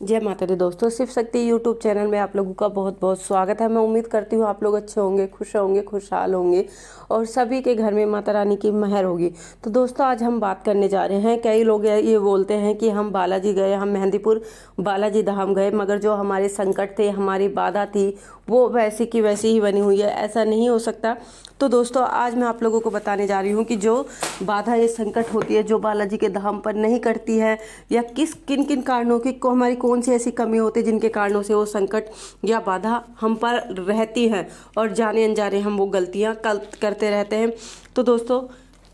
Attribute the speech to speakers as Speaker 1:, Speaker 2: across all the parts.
Speaker 1: जय माता दी दोस्तों, शिव शक्ति यूट्यूब चैनल में आप लोगों का बहुत बहुत स्वागत है। मैं उम्मीद करती हूँ आप लोग अच्छे होंगे, खुश होंगे, खुशहाल होंगे और सभी के घर में माता रानी की मेहर होगी। तो दोस्तों आज हम बात करने जा रहे हैं। कई लोग ये बोलते हैं कि हम बालाजी गए, हम मेहंदीपुर बालाजी धाम गए, मगर जो हमारे संकट थे, हमारी बाधा थी, वो वैसी की वैसी ही बनी हुई है। ऐसा नहीं हो सकता। तो दोस्तों आज मैं आप लोगों को बताने जा रही हूँ कि जो बाधा ये संकट होती है, जो बालाजी के धाम पर नहीं कटती है, या किन किन कारणों की को हमारी कौन सी ऐसी कमी होती है जिनके कारणों से वो संकट या बाधा हम पर रहती है और जाने अनजाने हम वो गलतियाँ करते रहते हैं। तो दोस्तों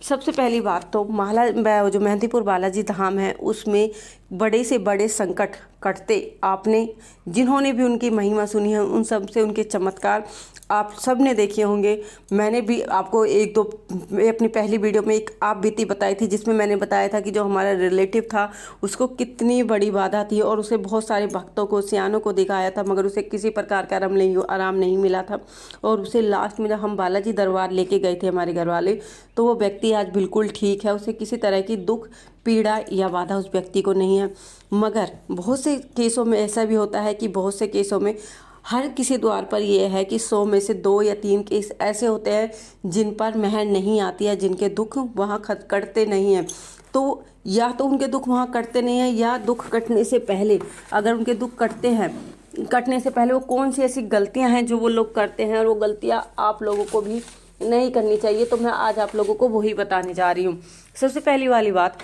Speaker 1: सबसे पहली बात तो जो मेहंदीपुर बालाजी धाम है उसमें बड़े से बड़े संकट कटते आपने, जिन्होंने भी उनकी महिमा सुनी है, उन सब से उनके चमत्कार आप सब ने देखे होंगे। मैंने भी आपको एक दो अपनी पहली वीडियो में एक आप बीती बताई थी, जिसमें मैंने बताया था कि जो हमारा रिलेटिव था उसको कितनी बड़ी बाधा थी और उसे बहुत सारे भक्तों को, सियानों को दिखाया था, मगर उसे किसी प्रकार का आराम नहीं मिला था। और उसे लास्ट में जब हम बालाजी दरबार लेके गए थे हमारे घर वाले, तो वो व्यक्ति आज बिल्कुल ठीक है। उसे किसी तरह की दुख, पीड़ा या बाधा उस व्यक्ति को नहीं है। मगर बहुत से केसों में ऐसा भी होता है कि बहुत से केसों में हर किसी द्वार पर यह है कि 100 में से 2 या 3 केस ऐसे होते हैं जिन पर मेहर नहीं आती है, जिनके दुख वहाँ कटते नहीं हैं। तो या तो उनके दुख वहाँ कटते नहीं हैं, या दुख कटने से पहले, अगर उनके दुख कटते हैं, कटने से पहले वो कौन सी ऐसी गलतियाँ हैं जो वो लोग करते हैं, और वो गलतियाँ आप लोगों को भी नहीं करनी चाहिए। तो मैं आज आप लोगों को वही बताने जा रही हूँ। सबसे पहली वाली बात,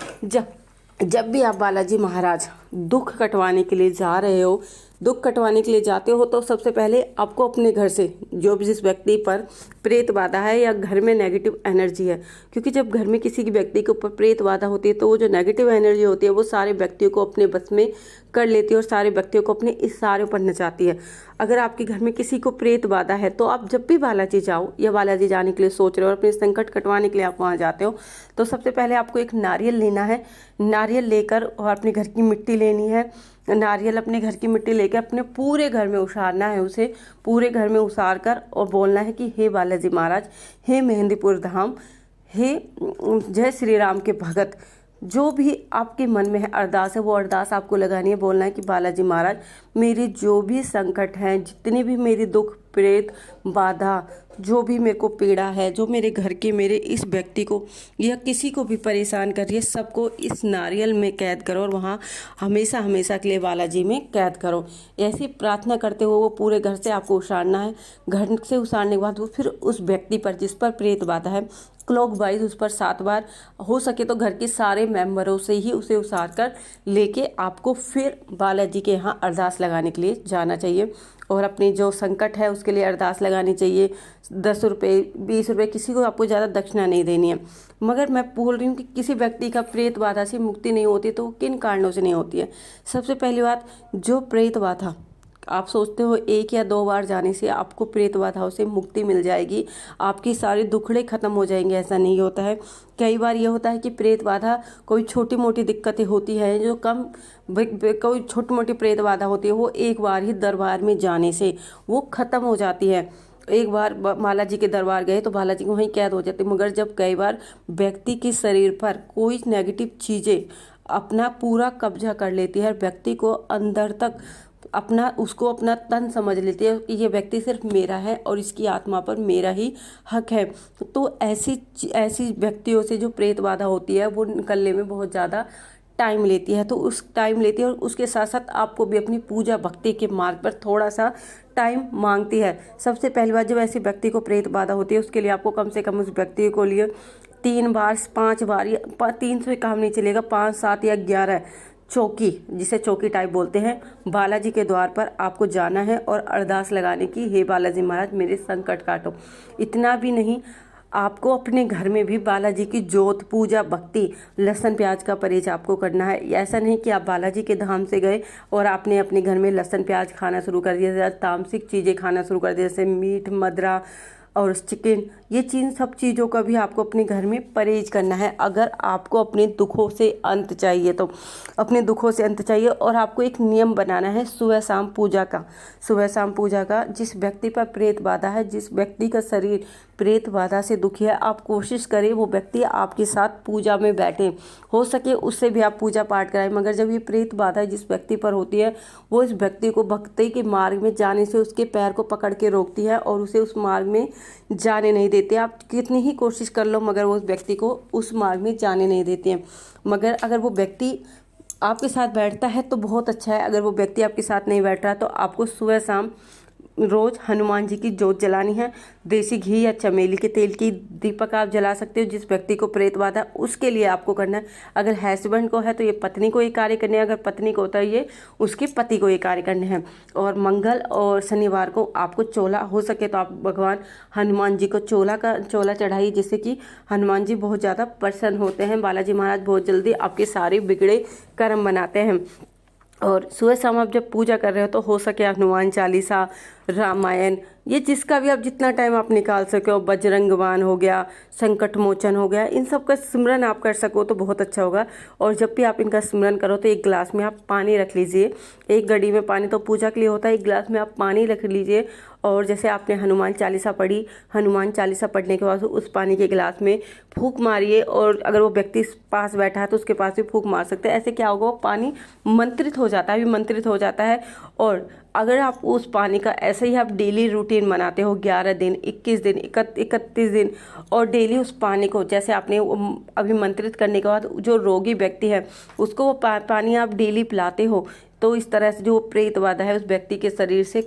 Speaker 1: जब भी आप बालाजी महाराज दुख कटवाने के लिए जा रहे हो, दुख कटवाने के लिए जाते हो, तो सबसे पहले आपको अपने घर से, जो भी जिस व्यक्ति पर प्रेत बाधा है या घर में नेगेटिव एनर्जी है, क्योंकि जब घर में किसी व्यक्ति के ऊपर प्रेत बाधा होती है तो वो जो नेगेटिव एनर्जी होती है वो सारे व्यक्तियों को अपने बस में कर लेती है और सारे व्यक्तियों को अपने इशारे पर नचाती है। अगर आपके घर में किसी को प्रेत बाधा है, तो आप जब भी बालाजी जाओ या बालाजी जाने के लिए सोच रहे हो और अपने संकट कटवाने के लिए आप वहाँ जाते हो, तो सबसे पहले आपको एक नारियल लेना है। नारियल लेकर और अपने घर की मिट्टी लेनी है। नारियल अपने घर की मिट्टी लेकर अपने पूरे घर में उसारना है। उसे पूरे घर में उसार कर और बोलना है कि हे बालाजी महाराज, हे मेहंदीपुर धाम, हे जय श्री राम के भगत, जो भी आपके मन में है अरदास है, वो अरदास आपको लगानी है। बोलना है कि बालाजी महाराज, मेरी जो भी संकट हैं, जितने भी मेरी दुख, प्रेत, बाधा, जो भी मेरे को पीड़ा है, जो मेरे घर के, मेरे इस व्यक्ति को या किसी को भी परेशान कर रही है, सबको इस नारियल में कैद करो और वहाँ हमेशा हमेशा के लिए बालाजी में कैद करो। ऐसी प्रार्थना करते हुए वो पूरे घर से आपको उसारना है। घर से उसारने के बाद वो फिर उस व्यक्ति पर, जिस पर प्रेत बाधा है, क्लॉकवाइज उस पर 7 बार, हो सके तो घर के सारे मेंबरों से ही उसे उसार कर लेके आपको फिर बालाजी के यहाँ अरदास लगाने के लिए जाना चाहिए। और अपनी जो संकट है उसके लिए अरदास लगानी चाहिए। 10 रुपये, 20 रुपये, किसी को आपको ज़्यादा दक्षिणा नहीं देनी है। मगर मैं बोल रही हूँ कि किसी व्यक्ति का प्रेत बाधा से मुक्ति नहीं होती, तो किन कारणों से नहीं होती है। सबसे पहली बात, जो प्रेत बाधा आप सोचते हो 1 या 2 बार जाने से आपको प्रेत बाधाओं से मुक्ति मिल जाएगी, आपकी सारी दुखड़े खत्म हो जाएंगे, ऐसा नहीं होता है। कई बार ये होता है कि प्रेत बाधा कोई छोटी मोटी दिक्कतें होती हैं, जो कोई छोटी मोटी प्रेत बाधा होती है, वो एक बार ही दरबार में जाने से वो खत्म हो जाती है। एक बार बालाजी के दरबार गए तो बालाजी को वहीं कैद हो जाती। मगर जब कई बार व्यक्ति के शरीर पर कोई नेगेटिव चीज़ें अपना पूरा कब्जा कर लेती है, व्यक्ति को अंदर तक उसको अपना तन समझ लेती है कि ये व्यक्ति सिर्फ मेरा है और इसकी आत्मा पर मेरा ही हक है, तो ऐसी व्यक्तियों से जो प्रेत बाधा होती है वो निकलने में बहुत ज़्यादा टाइम लेती है। तो उस टाइम लेती है और उसके साथ साथ आपको भी अपनी पूजा भक्ति के मार्ग पर थोड़ा सा टाइम मांगती है। सबसे पहली बार जब ऐसे व्यक्ति को प्रेत बाधा होती है, उसके लिए आपको कम से कम उस व्यक्ति को लिए 3 बार, 5 बार, या 3 से काम नहीं चलेगा, 5, 7 या 11 चौकी, जिसे चौकी टाइप बोलते हैं, बालाजी के द्वार पर आपको जाना है और अरदास लगाने की, हे बालाजी महाराज मेरे संकट काटो। इतना भी नहीं, आपको अपने घर में भी बालाजी की जोत, पूजा, भक्ति, लहसुन प्याज का परहेज आपको करना है। ऐसा नहीं कि आप बालाजी के धाम से गए और आपने अपने घर में लहसुन प्याज खाना शुरू कर दिया, तामसिक चीज़ें खाना शुरू कर दिया, जैसे मीट, मदरा और चिकन, ये सब चीज़ों का भी आपको अपने घर में परहेज करना है। अगर आपको अपने दुखों से अंत चाहिए तो अपने दुखों से अंत चाहिए, और आपको एक नियम बनाना है सुबह शाम पूजा का। सुबह शाम पूजा का, जिस व्यक्ति पर प्रेत बाधा है, जिस व्यक्ति का शरीर प्रेत बाधा से दुखी है, आप कोशिश करें वो व्यक्ति आपके साथ पूजा में बैठे। हो सके उससे भी आप पूजा पाठ कराएं। मगर जब ये प्रेत बाधा जिस व्यक्ति पर होती है, वो इस व्यक्ति को भक्ति के मार्ग में जाने से उसके पैर को पकड़ के रोकती है और उसे उस मार्ग में जाने नहीं देते। आप कितनी ही कोशिश कर लो मगर वो उस व्यक्ति को उस मार्ग में जाने नहीं देते हैं। मगर अगर वो व्यक्ति आपके साथ बैठता है तो बहुत अच्छा है। अगर वो व्यक्ति आपके साथ नहीं बैठ रहा तो आपको सुबह शाम रोज़ हनुमान जी की जोत जलानी है। देसी घी या चमेली के तेल की दीपक आप जला सकते हो। जिस व्यक्ति को प्रेत बाधा उसके लिए आपको करना है। अगर हस्बैंड को है तो ये पत्नी को ये कार्य करने हैं, अगर पत्नी को होता है ये उसके पति को ये कार्य करने हैं। और मंगल और शनिवार को आपको चोला, हो सके तो आप भगवान हनुमान जी को चोला चढ़ाइए, जिससे कि हनुमान जी बहुत ज़्यादा प्रसन्न होते हैं। बालाजी महाराज बहुत जल्दी आपके सारे बिगड़े कर्म बनाते हैं। और सुबह शाम आप जब पूजा कर रहे हो तो हो सके हनुमान चालीसा, रामायण, ये जिसका भी आप जितना टाइम आप निकाल सके हो, बजरंगबाण हो गया, संकट मोचन हो गया, इन सब का स्मरण आप कर सको तो बहुत अच्छा होगा। और जब भी आप इनका स्मरण करो तो एक गिलास में आप पानी रख लीजिए। एक घड़ी में पानी तो पूजा के लिए होता है, एक गिलास में आप पानी रख लीजिए। और जैसे आपने हनुमान चालीसा पढ़ी, हनुमान चालीसा पढ़ने के बाद उस पानी के गिलास में फूंक मारिए। और अगर वो व्यक्ति पास बैठा है तो उसके पास भी फूंक मार सकते हैं। ऐसे क्या होगा, वो पानी मंत्रित हो जाता है, विमंत्रित हो जाता है। और अगर आप उस पानी का ऐसे ही आप डेली रूटीन बनाते हो 11 दिन, 21 दिन, 31 दिन, और डेली उस पानी को जैसे आपने अभिमंत्रित करने के बाद जो रोगी व्यक्ति है उसको वो पानी आप डेली पिलाते हो, तो इस तरह से जो प्रेत बाधा है उस व्यक्ति के शरीर से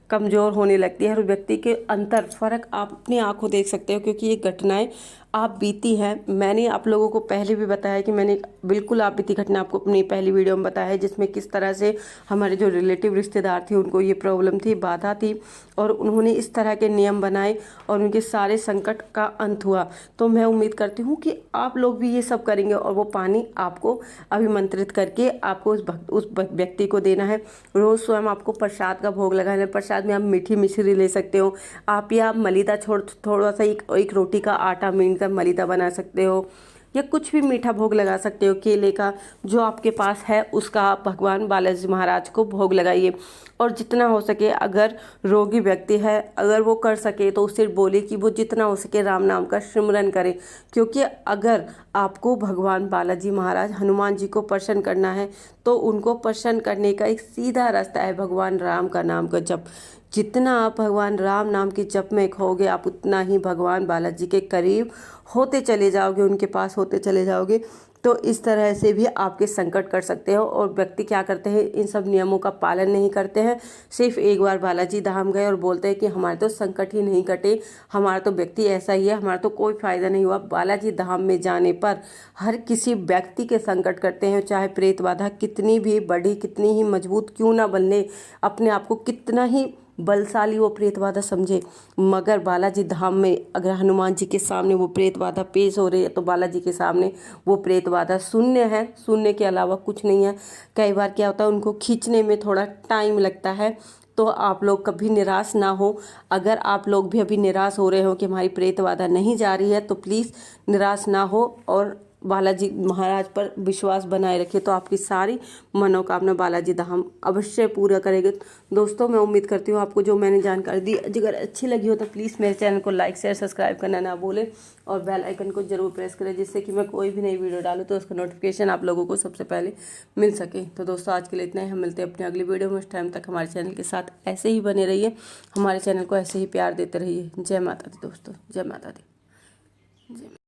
Speaker 1: कमज़ोर होने लगती है। और व्यक्ति के अंतर फर्क आप अपनी आंखों देख सकते हो, क्योंकि ये घटनाएं आप बीती हैं। मैंने आप लोगों को पहले भी बताया कि मैंने बिल्कुल आप बीती घटना आपको अपनी पहली वीडियो में बताया है, जिसमें किस तरह से हमारे जो रिलेटिव रिश्तेदार थे उनको ये प्रॉब्लम थी, बाधा थी, और उन्होंने इस तरह के नियम बनाए और उनके सारे संकट का अंत हुआ। तो मैं उम्मीद करती हूँ कि आप लोग भी ये सब करेंगे और वो पानी आपको अभिमंत्रित करके आपको उस व्यक्ति को देना है। रोज़ स्वयं आपको प्रसाद का भोग लगाना है। प्रसाद में आप मीठी मिश्री ले सकते हो आप, या मलीदा थोड़ा सा एक रोटी का आटा मीन कर मलीदा बना सकते हो, या कुछ भी मीठा भोग लगा सकते हो। केले का जो आपके पास है उसका आप भगवान बालाजी महाराज को भोग लगाइए। और जितना हो सके, अगर रोगी व्यक्ति है अगर वो कर सके तो उससे बोले कि वो जितना हो सके राम नाम का सिमरन करे। क्योंकि अगर आपको भगवान बालाजी महाराज हनुमान जी को प्रसन्न करना है तो उनको प्रसन्न करने का एक सीधा रास्ता है भगवान राम का नाम का जप। जितना आप भगवान राम नाम के जप में खोगे आप उतना ही भगवान बालाजी के करीब होते चले जाओगे, उनके पास होते चले जाओगे। तो इस तरह से भी आपके संकट कर सकते हो। और व्यक्ति क्या करते हैं, इन सब नियमों का पालन नहीं करते हैं, सिर्फ एक बार बालाजी धाम गए और बोलते हैं कि हमारे तो संकट ही नहीं कटे, हमारा तो व्यक्ति ऐसा ही है, हमारा तो कोई फ़ायदा नहीं हुआ। बालाजी धाम में जाने पर हर किसी व्यक्ति के संकट करते हैं, चाहे प्रेत बाधा कितनी भी बड़ी, कितनी ही मजबूत क्यों ना बन ले, अपने आप को कितना ही बलशाली वो प्रेत बाधा समझे, मगर बालाजी धाम में अगर हनुमान जी के सामने वो प्रेत बाधा पेश हो रही है तो बालाजी के सामने वो प्रेत बाधा शून्य है, शून्य के अलावा कुछ नहीं है। कई बार क्या होता है, उनको खींचने में थोड़ा टाइम लगता है। तो आप लोग कभी निराश ना हो। अगर आप लोग भी अभी निराश हो रहे हो कि हमारी प्रेत बाधा नहीं जा रही है तो प्लीज़ निराश ना हो और बालाजी महाराज पर विश्वास बनाए रखिए, तो आपकी सारी मनोकामना बालाजी धाम अवश्य पूरा करेंगे। दोस्तों, मैं उम्मीद करती हूँ आपको जो मैंने जानकारी दी अगर अच्छी लगी हो तो प्लीज़ मेरे चैनल को लाइक शेयर सब्सक्राइब करना ना भूलें और बेल आइकन को जरूर प्रेस करें, जिससे कि मैं कोई भी नई वीडियो डालूँ तो उसका नोटिफिकेशन आप लोगों को सबसे पहले मिल सके। तो दोस्तों, आज के लिए इतना ही। हम मिलते हैं अपने अगली वीडियो में। उस टाइम तक हमारे चैनल के साथ ऐसे ही बने रहिए, हमारे चैनल को ऐसे ही प्यार देते रहिए। जय माता दी दोस्तों, जय माता दी।